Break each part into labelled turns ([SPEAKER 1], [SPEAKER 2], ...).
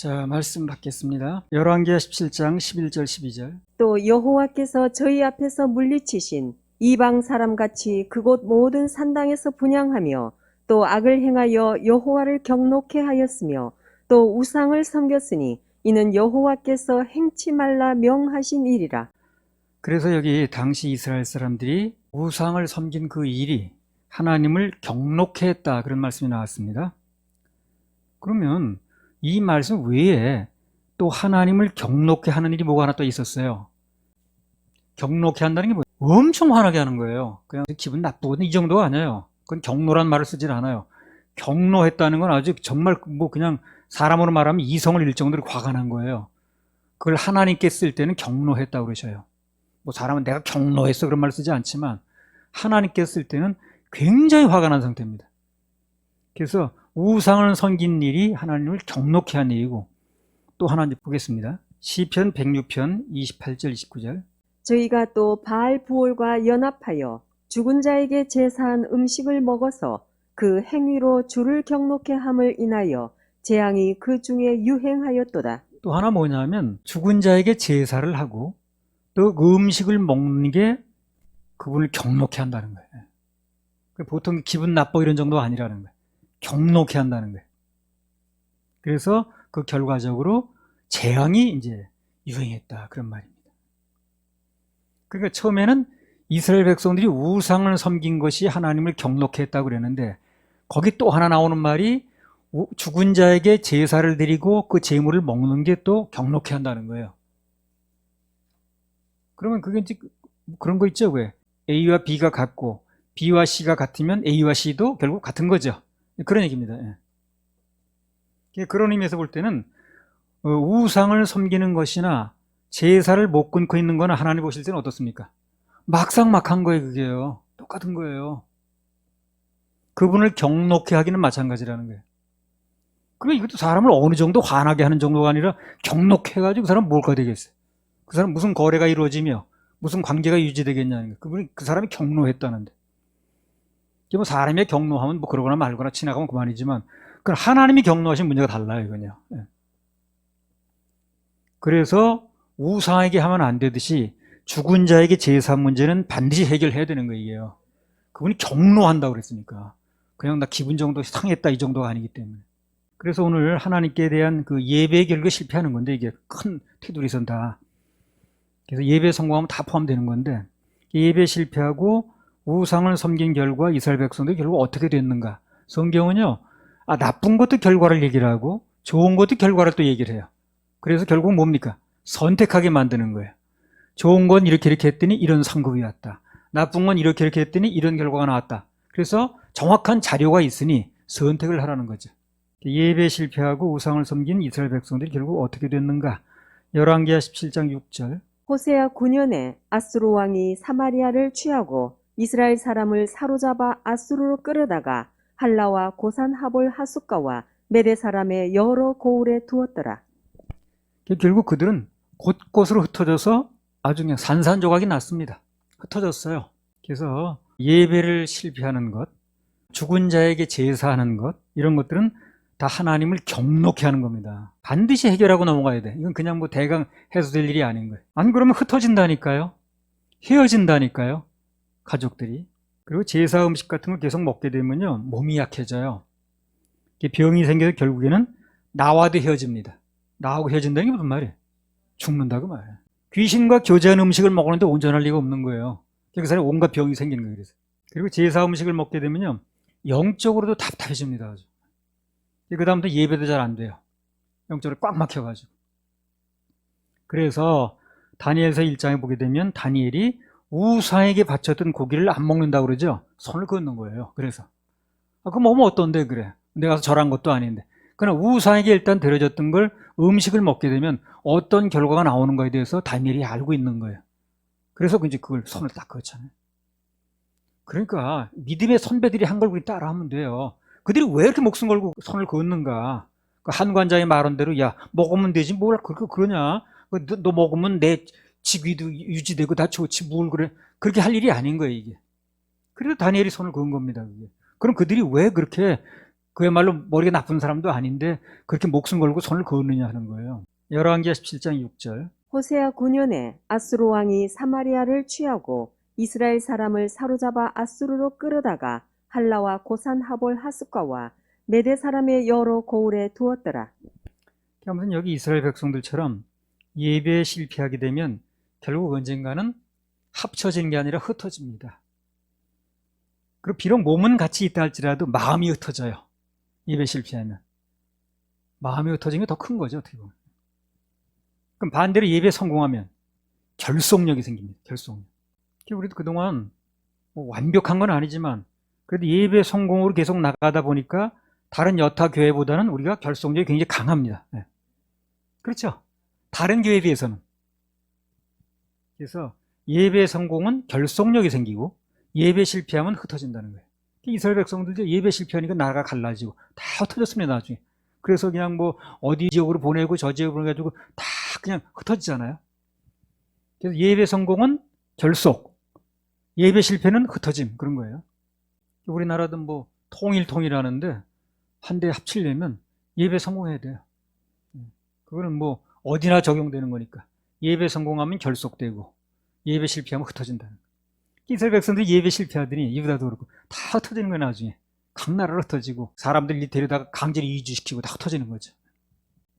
[SPEAKER 1] 자, 말씀 받겠습니다. 열왕기하 17장 11절 12절.
[SPEAKER 2] 또 여호와께서 저희 앞에서 물리치신 이방 사람같이 그곳 모든 산당에서 분향하며 또 악을 행하여 여호와를 경노케 하였으며 또 우상을 섬겼으니 이는 여호와께서 행치 말라 명하신 일이라.
[SPEAKER 1] 그래서 여기 당시 이스라엘 사람들이 우상을 섬긴 그 일이 하나님을 경노케 했다, 그런 말씀이 나왔습니다. 그러면 이 말씀 외에 또 하나님을 경노케 하는 일이 뭐가 하나 또 있었어요. 경노케 한다는 게 뭐예요? 엄청 화나게 하는 거예요. 그냥 기분 나쁘거든, 이 정도가 아니에요. 그건 경노란 말을 쓰질 않아요. 경노했다는 건 아주 정말 그냥 사람으로 말하면 이성을 잃을 정도로 화가 난 거예요. 그걸 하나님께 쓸 때는 경노했다고 그러셔요. 사람은 내가 경노했어 그런 말을 쓰지 않지만 하나님께 쓸 때는 굉장히 화가 난 상태입니다. 그래서 우상을 섬긴 일이 하나님을 경노케 한 일이고, 또 하나 이제 보겠습니다. 시편 106편 28절 29절.
[SPEAKER 2] 저희가 또 바알 부올과 연합하여 죽은 자에게 제사한 음식을 먹어서 그 행위로 주를 경노케 함을 인하여 재앙이 그 중에 유행하였도다.
[SPEAKER 1] 또 하나 뭐냐면 죽은 자에게 제사를 하고 또 그 음식을 먹는 게 그분을 경노케 한다는 거예요. 보통 기분 나빠 이런 정도가 아니라는 거예요. 경노케 한다는 거예요. 그래서 그 결과적으로 재앙이 이제 유행했다, 그런 말입니다. 그러니까 처음에는 이스라엘 백성들이 우상을 섬긴 것이 하나님을 경노케 했다고 그랬는데, 거기 또 하나 나오는 말이 죽은 자에게 제사를 드리고 그 제물을 먹는 게 또 경노케 한다는 거예요. 그러면 그게 이제 그런 거 있죠. 왜? A와 B가 같고 B와 C가 같으면 A와 C도 결국 같은 거죠. 그런 얘기입니다. 예. 그런 의미에서 볼 때는 우상을 섬기는 것이나 제사를 못 끊고 있는 거나 하나님 보실 때는 어떻습니까? 막상막한 거예요. 그게요. 똑같은 거예요. 그분을 경노케 하기는 마찬가지라는 거예요. 그럼 이것도 사람을 어느 정도 화나게 하는 정도가 아니라 경노케 해가지고 그 사람 뭘까 되겠어요? 그 사람 무슨 거래가 이루어지며 무슨 관계가 유지되겠냐는 거예요. 그 사람이 경노했다는데. 사람이 경노하면 그러거나 말거나 지나가면 그만이지만, 그건 하나님이 경노하신 문제가 달라요, 이거요. 예. 그래서 우상에게 하면 안 되듯이 죽은 자에게 제사 문제는 반드시 해결해야 되는 거예요, 이게요. 그분이 경노한다고 그랬으니까. 그냥 나 기분 정도 상했다 이 정도가 아니기 때문에. 그래서 오늘 하나님께 대한 그 예배의 결과 실패하는 건데, 이게 큰 테두리선 다. 그래서 예배 성공하면 다 포함되는 건데, 예배 실패하고 우상을 섬긴 결과 이스라엘 백성들이 결국 어떻게 됐는가? 성경은요, 나쁜 것도 결과를 얘기를 하고 좋은 것도 결과를 또 얘기를 해요. 그래서 결국 뭡니까? 선택하게 만드는 거예요. 좋은 건 이렇게 했더니 이런 상급이 왔다. 나쁜 건 이렇게 했더니 이런 결과가 나왔다. 그래서 정확한 자료가 있으니 선택을 하라는 거죠. 예배 실패하고 우상을 섬긴 이스라엘 백성들이 결국 어떻게 됐는가? 열왕기하 17장 6절.
[SPEAKER 2] 호세아 9년에 아수르 왕이 사마리아를 취하고 이스라엘 사람을 사로잡아 아수르로 끌어다가 할라와 고산 하볼 하숫가와 메대 사람의 여러 고을에 두었더라.
[SPEAKER 1] 결국 그들은 곳곳으로 흩어져서 아주 그냥 산산조각이 났습니다. 흩어졌어요. 그래서 예배를 실패하는 것, 죽은 자에게 제사하는 것, 이런 것들은 다 하나님을 경노케 하는 겁니다. 반드시 해결하고 넘어가야 돼. 이건 그냥 대강 해소될 일이 아닌 거예요. 안 그러면 흩어진다니까요. 헤어진다니까요. 가족들이. 그리고 제사 음식 같은 걸 계속 먹게 되면요, 몸이 약해져요. 병이 생겨서 결국에는 나와도 헤어집니다. 나하고 헤어진다는 게 무슨 말이에요? 죽는다고 말이에요. 귀신과 교제한 음식을 먹었는데 온전할 리가 없는 거예요. 그 사람이 온갖 병이 생기는 거예요. 그래서. 그리고 제사 음식을 먹게 되면요, 영적으로도 답답해집니다. 아주. 그 다음부터 예배도 잘 안 돼요. 영적으로 꽉 막혀가지고. 그래서 다니엘서 1장에 보게 되면 다니엘이 우상에게 바쳤던 고기를 안 먹는다고 그러죠. 손을 긋는 거예요. 그래서 그거 먹으면 어떤데? 그래, 내가 절한 것도 아닌데. 그러나 우상에게 일단 드려졌던 걸 음식을 먹게 되면 어떤 결과가 나오는 거에 대해서 다니엘이 알고 있는 거예요. 그래서 이제 그걸 손을 딱 그었잖아요. 그러니까 믿음의 선배들이 한 걸 따라하면 돼요. 그들이 왜 이렇게 목숨 걸고 손을 그었는가? 한 관장의 말한 대로, 야, 먹으면 되지 뭘 그렇게 그러냐? 너 먹으면 내 직위도 유지되고 다 좋지 뭘 그래? 그렇게 할 일이 아닌 거예요, 이게. 그래서 다니엘이 손을 그은 겁니다. 그게. 그럼 그들이 왜 그렇게 그야말로 머리가 나쁜 사람도 아닌데 그렇게 목숨 걸고 손을 그었느냐 하는 거예요. 열왕기하 17장 6절.
[SPEAKER 2] 호세아 9년에 아수르 왕이 사마리아를 취하고 이스라엘 사람을 사로잡아 아수르로 끌어다가 할라와 고산 하볼 하숫가와 메대 사람의 여러 고을에 두었더라.
[SPEAKER 1] 아무튼 여기 이스라엘 백성들처럼 예배에 실패하게 되면 결국 언젠가는 합쳐진 게 아니라 흩어집니다. 그리고 비록 몸은 같이 있다 할지라도 마음이 흩어져요. 예배 실패하면. 마음이 흩어지는 게 더 큰 거죠, 어떻게 보면. 그럼 반대로 예배 성공하면 결속력이 생깁니다. 결속력. 우리도 그동안 뭐 완벽한 건 아니지만 그래도 예배 성공으로 계속 나가다 보니까 다른 여타 교회보다는 우리가 결속력이 굉장히 강합니다. 네. 그렇죠? 다른 교회에 비해서는. 그래서 예배 성공은 결속력이 생기고 예배 실패하면 흩어진다는 거예요. 이스라엘 백성들도 예배 실패하니까 나라가 갈라지고 다 흩어졌습니다, 나중에. 그래서 그냥 뭐 어디 지역으로 보내고 저 지역으로 보내가지고 다 그냥 흩어지잖아요. 그래서 예배 성공은 결속, 예배 실패는 흩어짐, 그런 거예요. 우리나라도 뭐 통일하는데 한데 합치려면 예배 성공해야 돼요. 그거는 뭐 어디나 적용되는 거니까. 예배 성공하면 결속되고 예배 실패하면 흩어진다는 거예요. 이스라엘 백성들이 예배 실패하더니 유다도 그렇고 다 흩어지는 거예요, 나중에. 각 나라로 흩어지고 사람들 데려다가 강제로 이주시키고 다 흩어지는 거죠.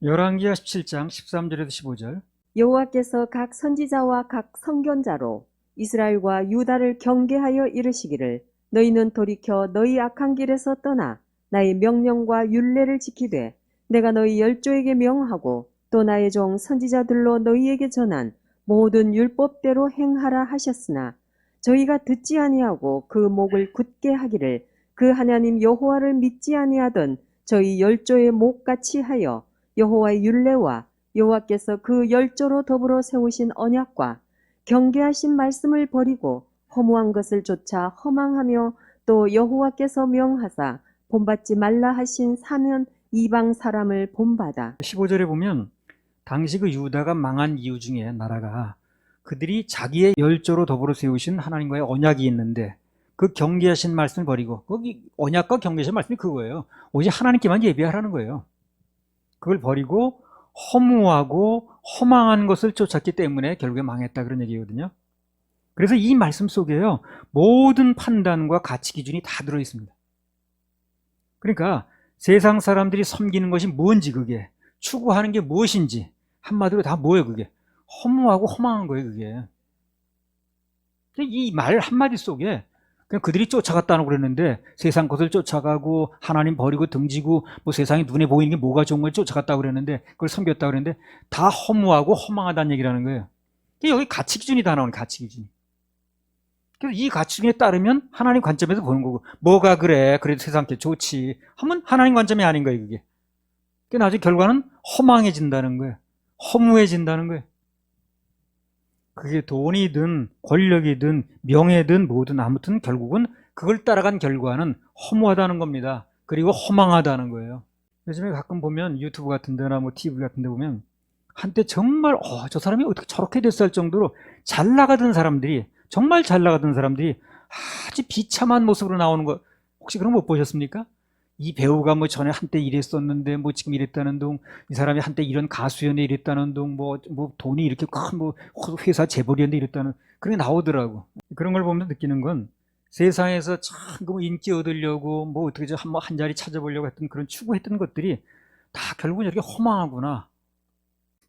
[SPEAKER 1] 열왕기하 17장 13절에서 15절.
[SPEAKER 2] 여호와께서 각 선지자와 각 선견자로 이스라엘과 유다를 경계하여 이르시기를 너희는 돌이켜 너희 악한 길에서 떠나 나의 명령과 율례를 지키되 내가 너희 열조에게 명하고 또 나의 종 선지자들로 너희에게 전한 모든 율법대로 행하라 하셨으나 저희가 듣지 아니하고 그 목을 굳게 하기를 그 하나님 여호와를 믿지 아니하던 저희 열조의 목같이 하여 여호와의 율례와 여호와께서 그 열조로 더불어 세우신 언약과 경계하신 말씀을 버리고 허무한 것을 쫓아 허망하며 또 여호와께서 명하사 본받지 말라 하신 사면 이방 사람을 본받아.
[SPEAKER 1] 15절에 보면 당시 그 유다가 망한 이유 중에 나라가 그들이 자기의 열조로 더불어 세우신 하나님과의 언약이 있는데 그 경계하신 말씀을 버리고, 거기 언약과 경계하신 말씀이 그거예요. 오직 하나님께만 예배하라는 거예요. 그걸 버리고 허무하고 허망한 것을 쫓았기 때문에 결국에 망했다, 그런 얘기거든요. 그래서 이 말씀 속에요, 모든 판단과 가치 기준이 다 들어있습니다. 그러니까 세상 사람들이 섬기는 것이 뭔지, 그게 추구하는 게 무엇인지, 한마디로 다 뭐예요? 그게 허무하고 허망한 거예요. 그게 이 말 한마디 속에 그냥 그들이 쫓아갔다고 그랬는데, 세상 것을 쫓아가고 하나님 버리고 등지고 뭐 세상에 눈에 보이는 게 뭐가 좋은 걸 쫓아갔다고 그랬는데, 그걸 섬겼다고 그랬는데 다 허무하고 허망하다는 얘기라는 거예요. 여기 가치 기준이 다 나오는, 가치 기준이. 그래서 이 가치 기준에 따르면 하나님 관점에서 보는 거고, 뭐가 그래 그래도 세상께 좋지 하면 하나님 관점이 아닌 거예요, 그게. 그러니까 나중에 결과는 허망해진다는 거예요. 허무해진다는 거예요. 그게 돈이든 권력이든 명예든 뭐든 아무튼 결국은 그걸 따라간 결과는 허무하다는 겁니다. 그리고 허망하다는 거예요. 요즘에 가끔 보면 유튜브 같은 데나 뭐 TV 같은 데 보면 한때 정말 저 사람이 어떻게 저렇게 됐을 정도로 잘 나가던 사람들이, 정말 잘 나가던 사람들이 아주 비참한 모습으로 나오는 거, 혹시 그런 거 못 보셨습니까? 이 배우가 뭐 전에 한때 이랬었는데 뭐 지금 이랬다는 둥, 이 사람이 한때 이런 가수였는데 이랬다는 둥, 뭐 돈이 이렇게 큰 뭐 회사 재벌이었는데 이랬다는, 그런 게 나오더라고. 그런 걸 보면 느끼는 건 세상에서 참 뭐 인기 얻으려고 뭐 어떻게 한 자리 찾아보려고 했던 그런 추구했던 것들이 다 결국은 이렇게 허망하구나.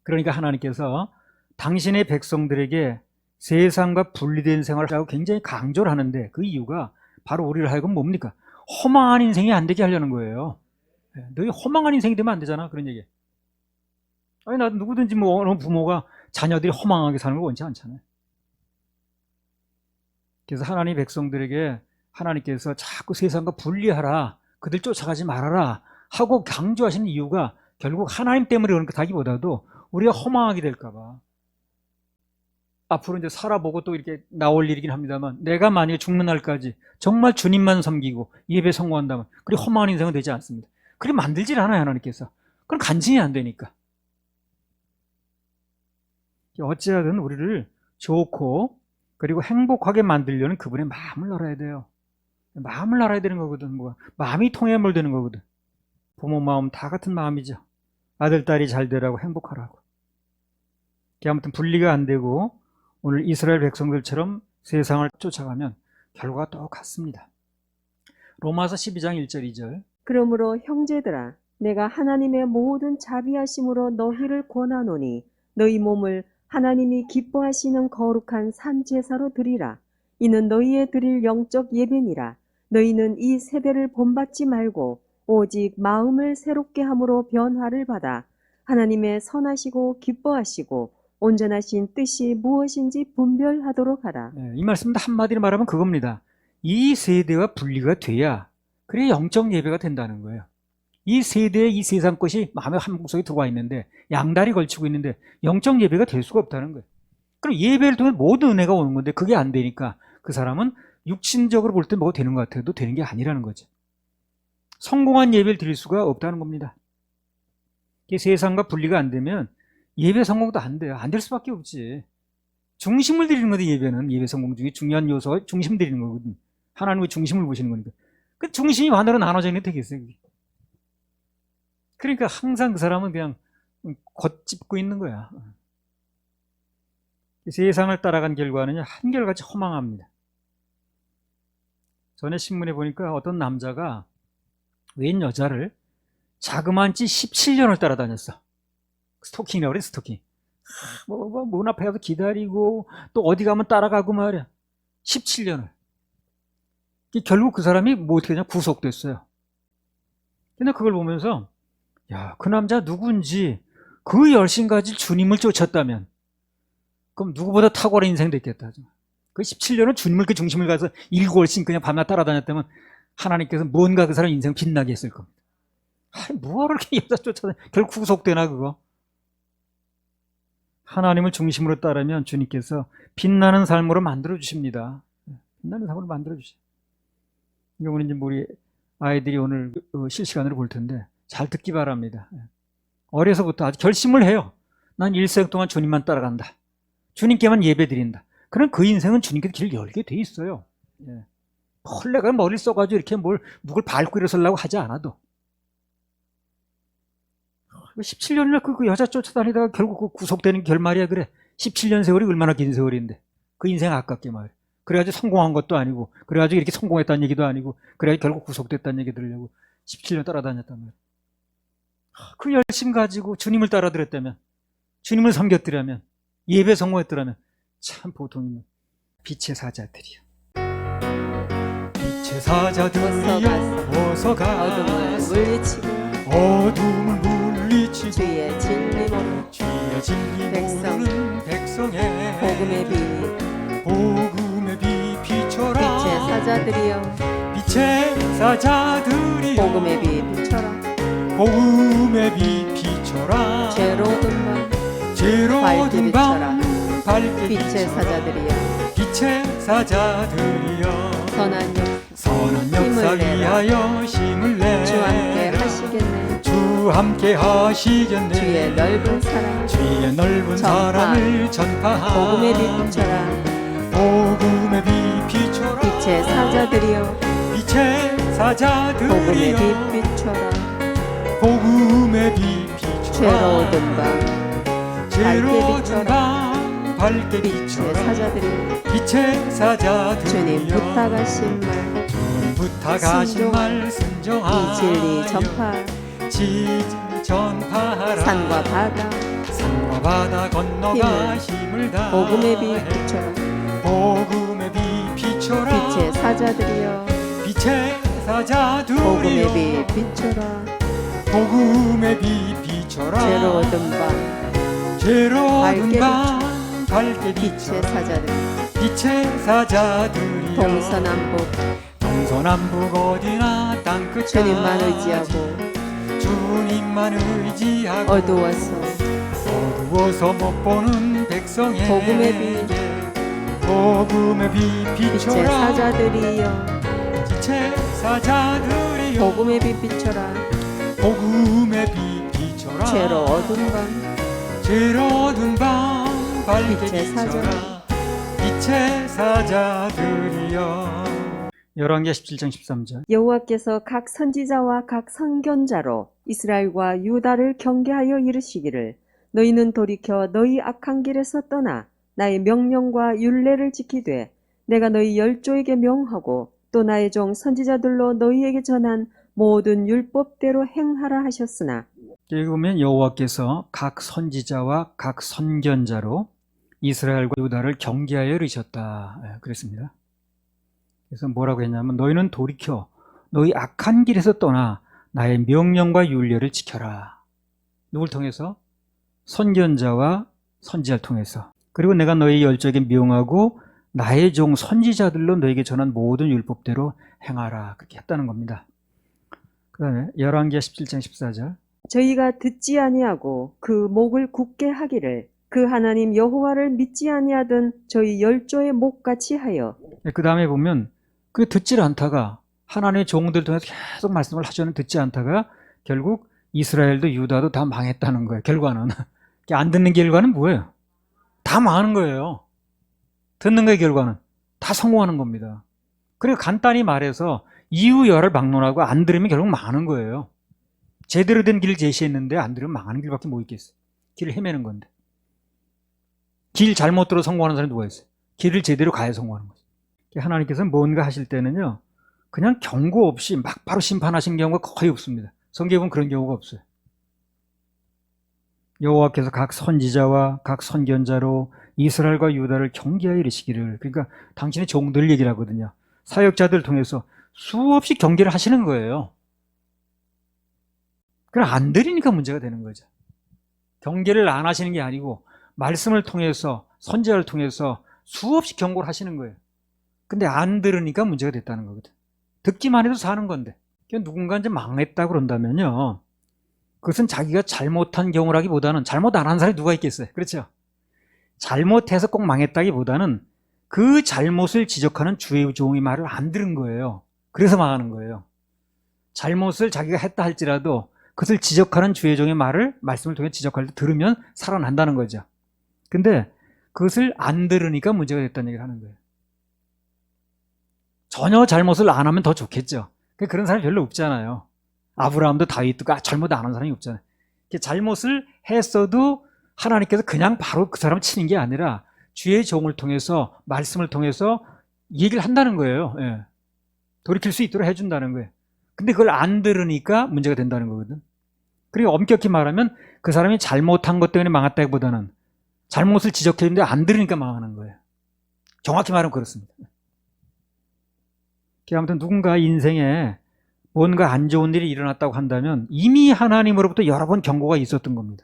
[SPEAKER 1] 그러니까 하나님께서 당신의 백성들에게 세상과 분리된 생활을 하고 굉장히 강조를 하는데, 그 이유가 바로 우리를 하여금 뭡니까? 허망한 인생이 안 되게 하려는 거예요. 너희 허망한 인생이 되면 안 되잖아, 그런 얘기. 아니, 나도 누구든지 뭐 어느 부모가 자녀들이 허망하게 사는 걸 원치 않잖아요. 그래서 하나님 백성들에게 하나님께서 자꾸 세상과 분리하라, 그들 쫓아가지 말아라 하고 강조하시는 이유가 결국 하나님 때문에 그런 것하기보다도 우리가 허망하게 될까 봐. 앞으로 이제 살아보고 또 이렇게 나올 일이긴 합니다만, 내가 만약에 죽는 날까지 정말 주님만 섬기고 예배 성공한다면 그리 허망한 인생은 되지 않습니다. 그리 만들질 않아요, 하나님께서. 그건 간증이 안 되니까. 어찌하든 우리를 좋고 그리고 행복하게 만들려는 그분의 마음을 알아야 돼요. 마음을 알아야 되는 거거든. 마음이 통해야 뭘 되는 거거든. 부모 마음 다 같은 마음이죠. 아들, 딸이 잘 되라고 행복하라고. 아무튼 분리가 안 되고 오늘 이스라엘 백성들처럼 세상을 쫓아가면 결과가 똑같습니다. 로마서 12장 1절 2절.
[SPEAKER 2] 그러므로 형제들아 내가 하나님의 모든 자비하심으로 너희를 권하노니 너희 몸을 하나님이 기뻐하시는 거룩한 산 제사로 드리라. 이는 너희의 드릴 영적 예배니라. 너희는 이 세대를 본받지 말고 오직 마음을 새롭게 함으로 변화를 받아 하나님의 선하시고 기뻐하시고 온전하신 뜻이 무엇인지 분별하도록 하라.
[SPEAKER 1] 이 말씀도 한마디로 말하면 그겁니다. 이 세대와 분리가 돼야 그래 영적 예배가 된다는 거예요. 이 세대에 이 세상 것이 마음의 한복속에 들어와 있는데 양다리 걸치고 있는데 영적 예배가 될 수가 없다는 거예요. 그럼 예배를 통해 모든 은혜가 오는 건데 그게 안 되니까 그 사람은 육신적으로 볼 때 뭐가 되는 것 같아도 되는 게 아니라는 거죠. 성공한 예배를 드릴 수가 없다는 겁니다. 세상과 분리가 안 되면 예배 성공도 안 돼요. 안 될 수밖에 없지. 중심을 드리는 건데 예배는 예배 성공 중에 중요한 요소가 중심 드리는 거거든. 하나님의 중심을 보시는 거니까. 그 중심이 반으로 나눠져 있는 되겠어요. 그게. 그러니까 항상 그 사람은 그냥 겉짚고 있는 거야. 세상을 따라간 결과는 한결같이 허망합니다. 전에 신문에 보니까 어떤 남자가 웬 여자를 자그만치 17년을 따라다녔어. 스토킹이라고 그래, 스토킹. 문 앞에 가서 기다리고 또 어디 가면 따라가고 말이야. 17년을. 결국 그 사람이 뭐 어떻게 되냐 구속됐어요. 근데 그걸 보면서 야, 그 남자 누군지 그 열심 가질 주님을 쫓았다면 그럼 누구보다 탁월한 인생 됐겠다. 그 17년은 주님을 그 중심을 가서 일골신 그냥 밤낮 따라다녔다면 하나님께서 뭔가 그 사람 인생 빛나게 했을 겁니다. 아니, 뭐하러 이렇게 여자 쫓아다녀. 결국 구속되나 그거. 하나님을 중심으로 따르면 주님께서 빛나는 삶으로 만들어 주십니다. 빛나는 삶으로 만들어 주셔. 이거는 이제 우리 아이들이 오늘 실시간으로 볼 텐데 잘 듣기 바랍니다. 어려서부터 아주 결심을 해요. 난 일생 동안 주님만 따라간다. 주님께만 예배 드린다. 그럼 그 인생은 주님께 길을 열게 돼 있어요. 헐레가 머리를 써가지고 이렇게 누굴 밟고 일어서려고 하지 않아도. 17년이나 그 여자 쫓아다니다가 결국 그 구속되는 결말이야. 그래. 17년 세월이 얼마나 긴 세월인데. 그 인생 아깝게 말이야. 그래가지고 성공한 것도 아니고, 그래가지고 이렇게 성공했다는 얘기도 아니고, 그래가지고 결국 구속됐다는 얘기 들으려고 17년 따라다녔단 말이야. 그 열심 가지고 주님을 따라들었다면, 주님을 섬겼더라면, 예배 성공했더라면, 참 보통이면 빛의 사자들이요. 빛의 사자들이여 어서 가서 어둠을 물리치고
[SPEAKER 2] 주의 진리 모르는
[SPEAKER 1] 백성의
[SPEAKER 2] 복음의 빛
[SPEAKER 1] 비춰라.
[SPEAKER 2] 빛의 사자들이여
[SPEAKER 1] 빛의 사자들이여
[SPEAKER 2] 복음의 빛 비춰라.
[SPEAKER 1] 복음의 빛 비춰라.
[SPEAKER 2] 죄로운 밤
[SPEAKER 1] 밝게
[SPEAKER 2] 빛의
[SPEAKER 1] 비춰라.
[SPEAKER 2] 사자들이여
[SPEAKER 1] 빛의 사자들이여 선한 역사 위하여 힘을 내.
[SPEAKER 2] 주 함께 하시겠네.
[SPEAKER 1] 주 함께 하시겠네.
[SPEAKER 2] 주의 넓은
[SPEAKER 1] 사랑을 전파하.
[SPEAKER 2] 복음의 빛 비춰라.
[SPEAKER 1] 복음의 빛 비춰라.
[SPEAKER 2] 빛의 사자들이여
[SPEAKER 1] 빛의 사자들이여
[SPEAKER 2] 복음의 빛 비춰라.
[SPEAKER 1] 복음의 빛 비춰라.
[SPEAKER 2] 죄로운 밤
[SPEAKER 1] 밝게
[SPEAKER 2] 빛의
[SPEAKER 1] 비춰라.
[SPEAKER 2] 사자들이여
[SPEAKER 1] 빛의 사자들이여
[SPEAKER 2] 주님 부탁하신 말
[SPEAKER 1] 부탁하신 말 순종하여
[SPEAKER 2] 이 진리
[SPEAKER 1] 전파하라.
[SPEAKER 2] 산과 바다
[SPEAKER 1] 건너가 힘을 다해.
[SPEAKER 2] 복음의 빛 비춰라.
[SPEAKER 1] 복음의 빛 비춰라.
[SPEAKER 2] 빛의 사자들이여
[SPEAKER 1] 빛의 사자들이여
[SPEAKER 2] 복음의 빛 비춰라.
[SPEAKER 1] 복음의 빛 비춰라.
[SPEAKER 2] 죄로운 밤
[SPEAKER 1] 밝게
[SPEAKER 2] 빛의
[SPEAKER 1] 비춰라.
[SPEAKER 2] 사자들
[SPEAKER 1] 빛의 사자들이여 동서남북 어디나 땅끝까지
[SPEAKER 2] 주님만 의지하고
[SPEAKER 1] 주님만 의지하고 어두워서 못 보는 백성에게 복음의 빛
[SPEAKER 2] 빛의
[SPEAKER 1] 비춰라.
[SPEAKER 2] 사자들이여
[SPEAKER 1] 빛의 사자들이여
[SPEAKER 2] 복음의 빛 비춰라.
[SPEAKER 1] 복음의 빛 비춰라. 죄로운 밤 밝게
[SPEAKER 2] 빛의
[SPEAKER 1] 비춰라. 빛의 사자들이여 열왕기하 17장 13절.
[SPEAKER 2] 여호와께서 각 선지자와 각 선견자로 이스라엘과 유다를 경계하여 이르시기를 너희는 돌이켜 너희 악한 길에서 떠나 나의 명령과 율례를 지키되 내가 너희 열조에게 명하고 또 나의 종 선지자들로 너희에게 전한 모든 율법대로 행하라 하셨으나
[SPEAKER 1] 여기 보면 여호와께서 각 선지자와 각 선견자로 이스라엘과 유다를 경계하여 이르셨다. 그랬습니다. 그래서 뭐라고 했냐면 너희는 돌이켜 너희 악한 길에서 떠나 나의 명령과 율례를 지켜라. 누굴 통해서? 선견자와 선지자를 통해서. 그리고 내가 너희 열조에게 명하고 나의 종 선지자들로 너에게 전한 모든 율법대로 행하라. 그렇게 했다는 겁니다. 그 다음에 열왕기하 17장 14절.
[SPEAKER 2] 저희가 듣지 아니하고 그 목을 굳게 하기를 그 하나님 여호와를 믿지 아니하던 저희 열조의 목같이 하여
[SPEAKER 1] 그 다음에 보면 그 듣질 않다가 하나님의 종들 통해서 계속 말씀을 하셔는 듣지 않다가 결국 이스라엘도 유다도 다 망했다는 거예요. 결과는. 안 듣는 결과는 뭐예요? 다 망하는 거예요. 듣는 거의 결과는 다 성공하는 겁니다. 그리고 간단히 말해서 이유열을 막론하고 안 들으면 결국 망하는 거예요. 제대로 된 길을 제시했는데 안 들으면 망하는 길밖에 뭐 있겠어요. 길을 헤매는 건데. 길 잘못 들어 성공하는 사람이 누가 있어요? 길을 제대로 가야 성공하는 거죠. 하나님께서는 뭔가 하실 때는요, 그냥 경고 없이 막 바로 심판하신 경우가 거의 없습니다. 성경에 보면 그런 경우가 없어요. 여호와께서 각 선지자와 각 선견자로 이스라엘과 유다를 경계하여 이르시기를, 그러니까 당신의 종들 얘기를 하거든요. 사역자들 통해서 수없이 경계를 하시는 거예요. 그럼 안 들으니까 문제가 되는 거죠. 경계를 안 하시는 게 아니고 말씀을 통해서 선지자를 통해서 수없이 경고를 하시는 거예요. 근데 안 들으니까 문제가 됐다는 거거든. 듣기만 해도 사는 건데. 누군가 이제 망했다고 그런다면요, 그것은 자기가 잘못한 경우라기보다는 잘못 안 한 사람이 누가 있겠어요. 그렇죠? 잘못해서 꼭 망했다기보다는 그 잘못을 지적하는 주의 종의 말을 안 들은 거예요. 그래서 망하는 거예요. 잘못을 자기가 했다 할지라도 그것을 지적하는 주의 종의 말을 말씀을 통해 지적할 때 들으면 살아난다는 거죠. 근데 그것을 안 들으니까 문제가 됐다는 얘기를 하는 거예요. 전혀 잘못을 안 하면 더 좋겠죠. 그런 사람이 별로 없잖아요. 아브라함도 다윗도 잘못 안 한 사람이 없잖아요. 잘못을 했어도 하나님께서 그냥 바로 그 사람을 치는 게 아니라 주의 종을 통해서 말씀을 통해서 얘기를 한다는 거예요. 예. 돌이킬 수 있도록 해준다는 거예요. 근데 그걸 안 들으니까 문제가 된다는 거거든. 그리고 엄격히 말하면 그 사람이 잘못한 것 때문에 망했다기보다는 잘못을 지적했는데 안 들으니까 망하는 거예요. 정확히 말하면 그렇습니다. 아무튼 누군가 인생에 뭔가 안 좋은 일이 일어났다고 한다면 이미 하나님으로부터 여러 번 경고가 있었던 겁니다.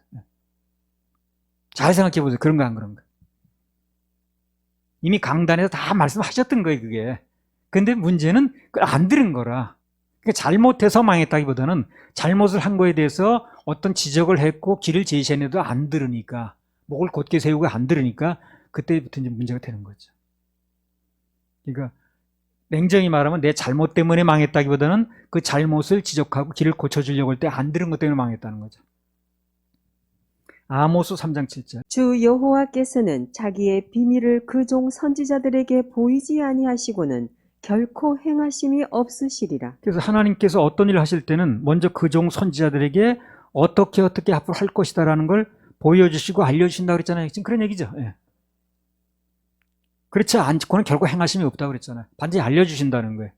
[SPEAKER 1] 잘 생각해 보세요. 그런가 안 그런가. 이미 강단에서 다 말씀하셨던 거예요, 그게. 근데 문제는 그걸 안 들은 거라. 그러니까 잘못해서 망했다기보다는 잘못을 한 거에 대해서 어떤 지적을 했고 길을 제시했는데도 안 들으니까, 목을 곧게 세우고 안 들으니까 그때부터 이제 문제가 되는 거죠. 그러니까 냉정히 말하면 내 잘못 때문에 망했다기보다는 그 잘못을 지적하고 길을 고쳐주려고 할 때 안 들은 것 때문에 망했다는 거죠. 아모스 3장 7절.
[SPEAKER 2] 주 여호와께서는 자기의 비밀을 그 종 선지자들에게 보이지 아니하시고는 결코 행하심이 없으시리라.
[SPEAKER 1] 그래서 하나님께서 어떤 일을 하실 때는 먼저 그 종 선지자들에게 어떻게 앞으로 할 것이다라는 걸 보여주시고 알려주신다고 그랬잖아요. 지금 그런 얘기죠. 예. 그렇지 않고는 결국 행하심이 없다고 그랬잖아요. 반드시 알려주신다는 거예요.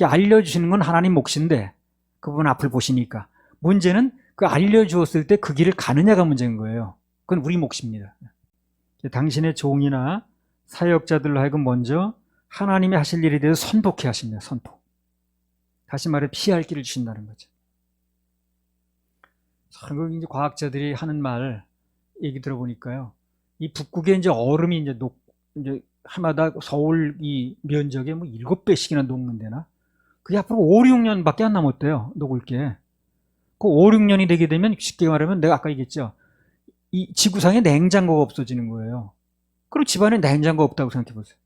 [SPEAKER 1] 알려주시는 건 하나님 몫인데 그분 앞을 보시니까, 문제는 그 알려주었을 때 그 길을 가느냐가 문제인 거예요. 그건 우리 몫입니다. 당신의 종이나 사역자들로 하여금 먼저 하나님이 하실 일에 대해서 선포케 하십니다. 선포. 다시 말해 피할 길을 주신다는 거죠. 참, 이제 과학자들이 하는 말 얘기 들어보니까요, 이 북극에 이제 얼음이 이제 해마다 서울 이 면적의 뭐 7배씩이나 녹는데나, 그게 앞으로 5, 6년밖에 안 남았대요. 녹을 게. 그 5, 6년이 되게 되면 쉽게 말하면 내가 아까 얘기했죠. 이 지구상에 냉장고가 없어지는 거예요. 그리고 집안에 냉장고 없다고 생각해 보세요.